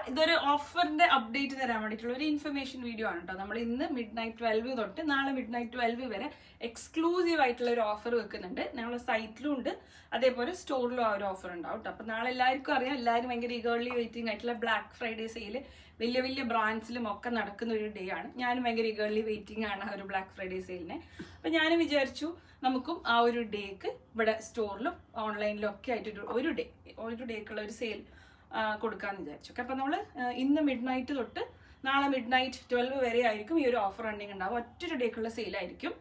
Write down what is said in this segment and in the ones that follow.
ഇതൊരു ഓഫറിന്റെ അപ്ഡേറ്റ് തരാൻ വേണ്ടിയിട്ടുള്ള ഒരു ഇൻഫർമേഷൻ വീഡിയോ ആണ് കേട്ടോ. നമ്മൾ ഇന്ന് midnight 12 തൊട്ട് നാളെ midnight 12 വരെ എക്സ്ക്ലൂസീവ് ആയിട്ടുള്ള ഒരു ഓഫർ വെക്കുന്നുണ്ട്. ഞങ്ങളുടെ സൈറ്റിലും ഉണ്ട്, അതേപോലെ സ്റ്റോറിലും ആ ഒരു ഓഫർ ഉണ്ടാവും കേട്ടോ. അപ്പം നാളെ എല്ലാവർക്കും അറിയാം, എല്ലാവരും ഭയങ്കര ഈഗർലി വെയിറ്റിംഗ് ആയിട്ടുള്ള ബ്ലാക്ക് ഫ്രൈഡേ സെയിൽ വലിയ വലിയ ബ്രാൻഡ്സിലും ഒക്കെ നടക്കുന്ന ഒരു ഡേ ആണ്. ഞാനും ഭയങ്കര ഈഗർലി വെയിറ്റിംഗ് ആണ് ആ ഒരു ബ്ലാക്ക് ഫ്രൈഡേ സെയിലിനെ. അപ്പം ഞാനും വിചാരിച്ചു നമുക്കും ആ ഒരു ഡേക്ക് ഇവിടെ സ്റ്റോറിലും ഓൺലൈനിലും ഒക്കെ ആയിട്ട് ഒരു ഡേക്കുള്ള ഒരു സെയിൽ കൊടുക്കാമെന്ന് വിചാരിച്ചു. ഓക്കെ, അപ്പം നമ്മൾ ഇന്ന് midnight തൊട്ട് നാളെ midnight 12 വരെ ആയിരിക്കും ഈ ഒരു ഓഫർ റണ്ണിങ് ഉണ്ടാവും. ഒറ്റൊരു ഡേക്കുള്ള സെയിലായിരിക്കും.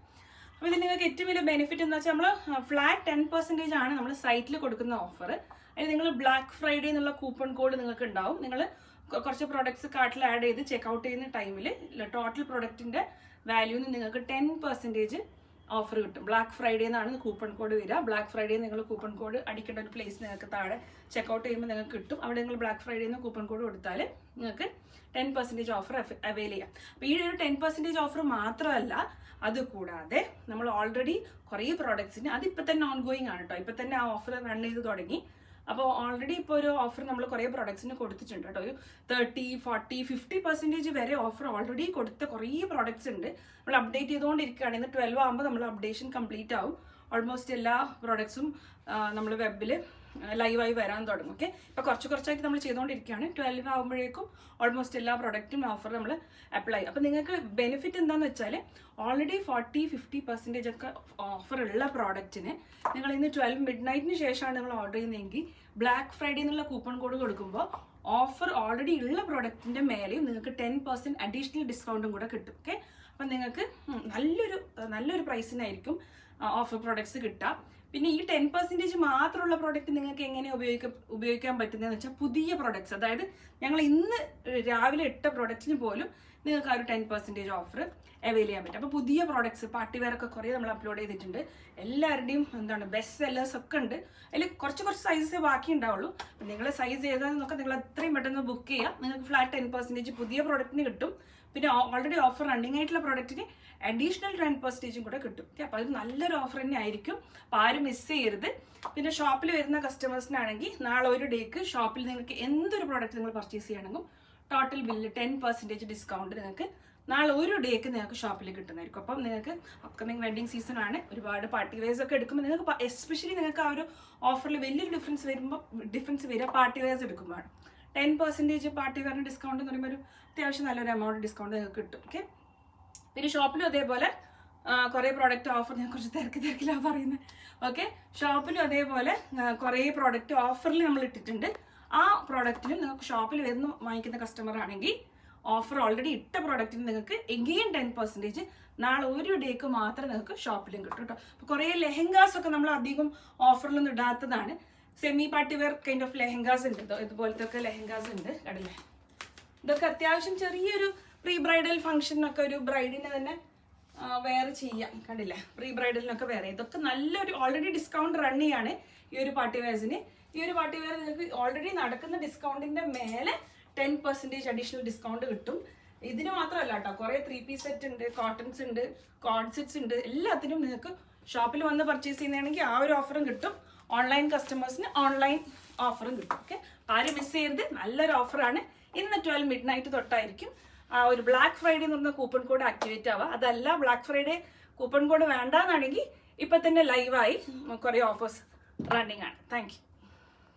അപ്പോൾ ഇതിൽ നിങ്ങൾക്ക് ഏറ്റവും വലിയ ബെനിഫിറ്റ് എന്ന് വെച്ചാൽ നമ്മൾ ഫ്ലാറ്റ് 10% ആണ് നമ്മൾ സൈറ്റിൽ കൊടുക്കുന്ന ഓഫർ. അതിന് നിങ്ങൾ ബ്ലാക്ക് ഫ്രൈഡേ എന്നുള്ള കൂപ്പൺ കോഡ് നിങ്ങൾക്ക് ഉണ്ടാവും. നിങ്ങൾ കുറച്ച് പ്രോഡക്ട്സ് കാർട്ടിൽ ആഡ് ചെയ്ത് ചെക്ക്ഔട്ട് ചെയ്യുന്ന ടൈമിൽ ടോട്ടൽ പ്രൊഡക്റ്റിൻ്റെ വാല്യൂന്ന് നിങ്ങൾക്ക് 10% ഓഫർ കിട്ടും. ബ്ലാക്ക് ഫ്രൈഡേ എന്നാണ് കൂപ്പൺ കോഡ് വരിക. ബ്ലാക്ക് ഫ്രൈഡേ നിങ്ങൾ കൂപ്പൺ കോഡ് അടിക്കേണ്ട ഒരു പ്ലേസ് നിങ്ങൾക്ക് താഴെ ചെക്ക്ഔട്ട് ചെയ്യുമ്പോൾ നിങ്ങൾക്ക് കിട്ടും. അവിടെ നിങ്ങൾ ബ്ലാക്ക് ഫ്രൈഡേ എന്ന് കൂപ്പൺ കോഡ് കൊടുത്താൽ നിങ്ങൾക്ക് 10% ഓഫർ അവൈൽ ചെയ്യാം. അപ്പോൾ ഈ ഒരു 10% ഓഫർ മാത്രമല്ല, അതുകൂടാതെ നമ്മൾ ഓൾറെഡി കുറേ പ്രോഡക്ട്സിന് അതിപ്പോൾ തന്നെ ഓൺഗോയിങ് ആണ് കേട്ടോ. ഇപ്പം തന്നെ ആ ഓഫർ റൺ ചെയ്ത് തുടങ്ങി. അപ്പോൾ ഓൾറെഡി ഇപ്പോൾ ഒരു ഓഫർ നമ്മൾ കുറേ പ്രോഡക്ട്സിന് കൊടുത്തിട്ടുണ്ട് കേട്ടോ. ഒരു 30, 40, 50% വരെ ഓഫർ ഓൾറെഡി കൊടുത്ത കുറേ പ്രോഡക്ട്സ് ഉണ്ട്. നമ്മൾ അപ്ഡേറ്റ് ചെയ്തുകൊണ്ടിരിക്കുകയാണ്. ഇന്ന് 12 ആകുമ്പോൾ നമ്മൾ അപ്ഡേഷൻ കംപ്ലീറ്റ് ആവും. ഓൾമോസ്റ്റ് എല്ലാ പ്രോഡക്ട്സും നമ്മൾ വെബിൽ ലൈവായി വരാൻ തുടങ്ങും. ഓക്കെ, ഇപ്പോൾ കുറച്ചായിട്ട് നമ്മൾ ചെയ്തുകൊണ്ടിരിക്കുകയാണ്. 12 ആകുമ്പോഴേക്കും ഓൾമോസ്റ്റ് എല്ലാ പ്രോഡക്റ്റും ഓഫർ നമ്മൾ അപ്ലൈ ചെയ്യും. അപ്പോൾ നിങ്ങൾക്ക് ബെനിഫിറ്റ് എന്താണെന്ന് വെച്ചാൽ ഓൾറെഡി 40-50% ഒക്കെ ഓഫർ ഉള്ള പ്രോഡക്റ്റിന് നിങ്ങൾ ഇന്ന് 12 midnightന് ശേഷമാണ് നിങ്ങൾ ഓർഡർ ചെയ്യുന്നതെങ്കിൽ ബ്ലാക്ക് ഫ്രൈഡേ എന്നുള്ള കൂപ്പൺ കോഡ് കൊടുക്കുമ്പോൾ ഓഫർ ഓൾറെഡി ഉള്ള പ്രോഡക്റ്റിൻ്റെ മേലെയും നിങ്ങൾക്ക് 10% അഡീഷണൽ ഡിസ്കൗണ്ടും കൂടെ കിട്ടും. ഓക്കെ, അപ്പം നിങ്ങൾക്ക് നല്ലൊരു പ്രൈസിനായിരിക്കും ഓഫർ പ്രോഡക്ട്സ് കിട്ടുക. പിന്നെ ഈ 10% മാത്രമുള്ള പ്രോഡക്റ്റ് നിങ്ങൾക്ക് എങ്ങനെ ഉപയോഗിക്കാൻ പറ്റുന്നതെന്ന് വെച്ചാൽ പുതിയ പ്രോഡക്ട്സ്, അതായത് ഞങ്ങൾ ഇന്ന് രാവിലെ ഇട്ട പ്രോഡക്റ്റിന് പോലും നിങ്ങൾക്ക് ആ ഒരു 10% ഓഫർ അവൈൽ ചെയ്യാൻ പറ്റും. അപ്പോൾ പുതിയ പ്രോഡക്ട്സ് പാർട്ടി വെയർ ഒക്കെ കുറേ നമ്മൾ അപ്ലോഡ് ചെയ്തിട്ടുണ്ട്. എല്ലാവരുടെയും ബെസ്റ്റ് സെല്ലേഴ്സ് ഒക്കെ ഉണ്ട്. അതിൽ കുറച്ച് സൈസസേ ബാക്കി ഉണ്ടാവുള്ളൂ. അപ്പം നിങ്ങളെ സൈസ് ഏതാണെന്നൊക്കെ നിങ്ങൾ എത്രയും പെട്ടെന്ന് ബുക്ക് ചെയ്യുക. നിങ്ങൾക്ക് ഫ്ലാറ്റ് 10% പുതിയ പ്രോഡക്റ്റിന് കിട്ടും. പിന്നെ ഓൾറെഡി ഓഫർ റണ്ണിങ് ആയിട്ടുള്ള പ്രോഡക്റ്റിന് അഡീഷണൽ 10% കൂടെ കിട്ടും. ഓക്കെ, അപ്പോൾ അത് നല്ലൊരു ഓഫർ തന്നെ ആയിരിക്കും. അപ്പോൾ ആരും മിസ് ചെയ്യരുത്. പിന്നെ ഷോപ്പിൽ വരുന്ന കസ്റ്റമേഴ്സിനാണെങ്കിൽ നാളെ ഒരു ഡേക്ക് ഷോപ്പിൽ നിങ്ങൾക്ക് എന്തൊരു പ്രോഡക്റ്റ് നിങ്ങൾ പർച്ചേസ് ചെയ്യണമെങ്കിൽ ടോട്ടൽ ബില്ല് 10% ഡിസ്കൗണ്ട് നിങ്ങൾക്ക് നാളെ ഒരു ഡേക്ക് നിങ്ങൾക്ക് ഷോപ്പിൽ കിട്ടുന്നതായിരിക്കും. അപ്പം നിങ്ങൾക്ക് അപ്കമിങ് വെഡിങ് സീസൺ ആണ്. ഒരുപാട് പാർട്ടി വെയർസ് ഒക്കെ എടുക്കുമ്പോൾ നിങ്ങൾക്ക് എസ്പെഷ്യലി നിങ്ങൾക്ക് ആ ഒരു ഓഫറിൽ വലിയൊരു ഡിഫറൻസ് വരിക പാർട്ടി വെയർസ് എടുക്കുമ്പോഴാണ്. 10% പാർട്ടി വെയറിന് ഡിസ്കൗണ്ട് എന്ന് പറയുമ്പോൾ ഒരു അത്യാവശ്യം നല്ലൊരു എമൗണ്ട് ഡിസ്കൗണ്ട് നിങ്ങൾക്ക് കിട്ടും. ഓക്കെ, പിന്നെ ഷോപ്പിലും അതേപോലെ കുറേ പ്രോഡക്റ്റ് ഓഫർ, ഞാൻ കുറച്ച് തിരക്കിലാണ് പറയുന്നത്. ഓക്കെ, ഷോപ്പിലും അതേപോലെ കുറേ പ്രോഡക്റ്റ് ഓഫറിൽ നമ്മൾ ഇട്ടിട്ടുണ്ട്. ആ പ്രോഡക്റ്റിനും നിങ്ങൾക്ക് ഷോപ്പിൽ വരുന്ന വാങ്ങിക്കുന്ന കസ്റ്റമർ ആണെങ്കിൽ ഓഫർ ഓൾറെഡി ഇട്ട പ്രോഡക്റ്റിന് നിങ്ങൾക്ക് എഗെയിൻ 10% നാളെ ഒരു ഡേക്ക് മാത്രമേ നിങ്ങൾക്ക് ഷോപ്പിലും കിട്ടും കേട്ടോ. അപ്പോൾ കുറേ ലെഹങ്കാസ് ഒക്കെ നമ്മൾ അധികം ഓഫറിലൊന്നും ഇടാത്തതാണ്. Semi party wear kind of lehengas ഉണ്ട്. ഇതുപോലത്തെ ഒക്കെ ലെഹങ്കാസ് ഉണ്ട് കണ്ടില്ലേ. ഇതൊക്കെ അത്യാവശ്യം ചെറിയൊരു പ്രീ ബ്രൈഡൽ ഫംഗ്ഷനൊക്കെ ഒരു ബ്രൈഡിനെ തന്നെ വെയർ ചെയ്യാം. കണ്ടില്ലേ, പ്രീ ബ്രൈഡലിനൊക്കെ വെയർ ചെയ്യാം. ഇതൊക്കെ നല്ലൊരു ഓൾറെഡി ഡിസ്കൗണ്ട് റൺ ചെയ്യാണ് ഈ ഒരു പാർട്ടി വെയർസിന്. ഈ ഒരു പാർട്ടി വെയർ നിങ്ങൾക്ക് ഓൾറെഡി നടക്കുന്ന ഡിസ്കൗണ്ടിന്റെ മേലെ 10% അഡീഷണൽ ഡിസ്കൗണ്ട് കിട്ടും. ഇതിന് മാത്രമല്ല കേട്ടോ, കുറേ 3-piece സെറ്റ് ഉണ്ട്, കോട്ടൺസ് ഉണ്ട്, കോഡ് സെറ്റ്സ് ഉണ്ട്. എല്ലാത്തിനും നിങ്ങൾക്ക് ഷോപ്പിൽ വന്ന് പർച്ചേസ് ചെയ്യുന്നതാണെങ്കിൽ ആ ഒരു ഓഫറും കിട്ടും. ഓൺലൈൻ കസ്റ്റമേഴ്സിന് ഓൺലൈൻ ഓഫറും കിട്ടും. ഓക്കെ, ആരും മിസ് ചെയ്യരുത്. നല്ലൊരു ഓഫറാണ്. ഇന്ന് 12 midnight തൊട്ടായിരിക്കും ആ ഒരു ബ്ലാക്ക് ഫ്രൈഡേ എന്ന് പറഞ്ഞ കൂപ്പൺ കോഡ് ആക്ടിവേറ്റ് ആവുക. അതല്ല ബ്ലാക്ക് ഫ്രൈഡേ കൂപ്പൺ കോഡ് വേണ്ടാന്നാണെങ്കിൽ ഇപ്പം തന്നെ ലൈവായി കുറേ ഓഫേഴ്സ് റണ്ണിങ് ആണ്. Thank you.